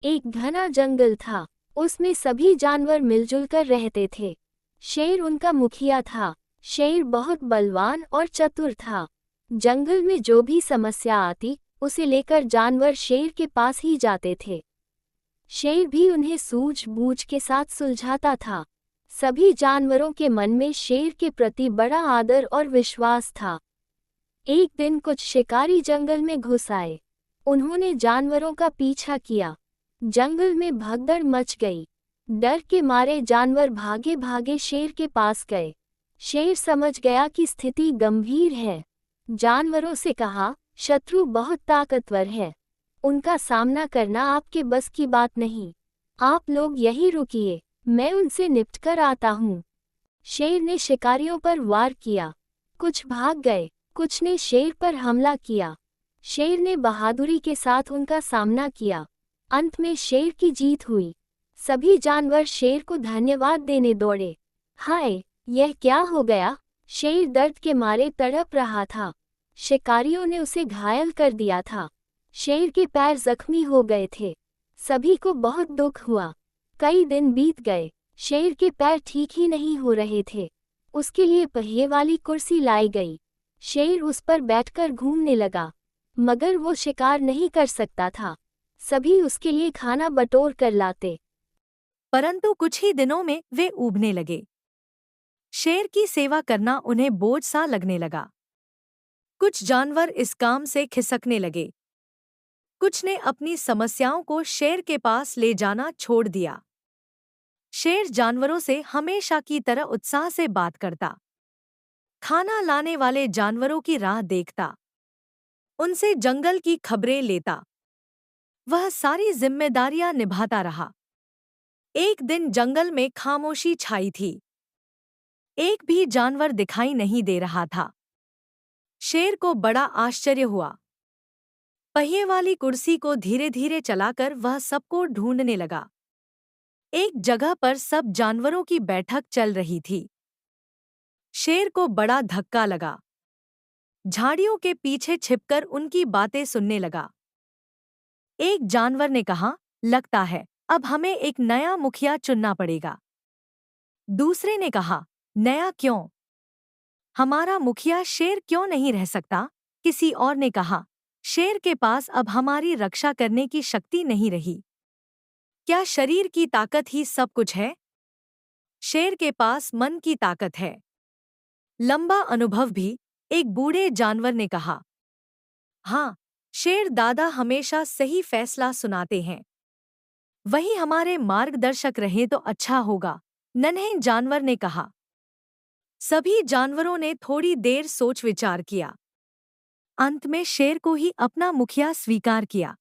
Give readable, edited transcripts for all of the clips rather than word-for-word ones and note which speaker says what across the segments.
Speaker 1: एक घना जंगल था। उसमें सभी जानवर मिलजुल कर रहते थे। शेर उनका मुखिया था। शेर बहुत बलवान और चतुर था। जंगल में जो भी समस्या आती, उसे लेकर जानवर शेर के पास ही जाते थे। शेर भी उन्हें सूझबूझ के साथ सुलझाता था। सभी जानवरों के मन में शेर के प्रति बड़ा आदर और विश्वास था। एक दिन कुछ शिकारी जंगल में घुस आए। उन्होंने जानवरों का पीछा किया। जंगल में भगदड़ मच गई। डर के मारे जानवर भागे भागे शेर के पास गए। शेर समझ गया कि स्थिति गंभीर है। जानवरों से कहा, शत्रु बहुत ताकतवर है। उनका सामना करना आपके बस की बात नहीं। आप लोग यहीं रुकिए, मैं उनसे निपटकर आता हूँ। शेर ने शिकारियों पर वार किया। कुछ भाग गए, कुछ ने शेर पर हमला किया। शेर ने बहादुरी के साथ उनका सामना किया। अंत में शेर की जीत हुई। सभी जानवर शेर को धन्यवाद देने दौड़े। हाय, यह क्या हो गया? शेर दर्द के मारे तड़प रहा था। शिकारियों ने उसे घायल कर दिया था। शेर के पैर जख्मी हो गए थे। सभी को बहुत दुख हुआ। कई दिन बीत गए। शेर के पैर ठीक ही नहीं हो रहे थे। उसके लिए पहिए वाली कुर्सी लाई गई। शेर उस पर बैठकर घूमने लगा, मगर वो शिकार नहीं कर सकता था। सभी उसके लिए खाना बटोर कर लाते।
Speaker 2: परंतु कुछ ही दिनों में वे ऊबने लगे। शेर की सेवा करना उन्हें बोझ सा लगने लगा। कुछ जानवर इस काम से खिसकने लगे। कुछ ने अपनी समस्याओं को शेर के पास ले जाना छोड़ दिया। शेर जानवरों से हमेशा की तरह उत्साह से बात करता, खाना लाने वाले जानवरों की राह देखता, उनसे जंगल की खबरें लेता। वह सारी जिम्मेदारियां निभाता रहा। एक दिन जंगल में खामोशी छाई थी। एक भी जानवर दिखाई नहीं दे रहा था। शेर को बड़ा आश्चर्य हुआ। पहिए वाली कुर्सी को धीरे धीरे चलाकर वह सबको ढूंढने लगा। एक जगह पर सब जानवरों की बैठक चल रही थी। शेर को बड़ा धक्का लगा। झाड़ियों के पीछे छिपकर उनकी बातें सुनने लगा। एक जानवर ने कहा, लगता है अब हमें एक नया मुखिया चुनना पड़ेगा। दूसरे ने कहा, नया क्यों? हमारा मुखिया शेर क्यों नहीं रह सकता? किसी और ने कहा, शेर के पास अब हमारी रक्षा करने की शक्ति नहीं रही। क्या शरीर की ताकत ही सब कुछ है? शेर के पास मन की ताकत है। लंबा अनुभव भी, एक बूढ़े जानवर ने कहा। हाँ, शेर दादा हमेशा सही फैसला सुनाते हैं। वही हमारे मार्गदर्शक रहे तो अच्छा होगा, नन्हे जानवर ने कहा। सभी जानवरों ने थोड़ी देर सोच विचार किया। अंत में शेर को ही अपना मुखिया स्वीकार किया।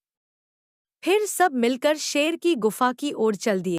Speaker 2: फिर सब मिलकर शेर की गुफा की ओर चल दिए।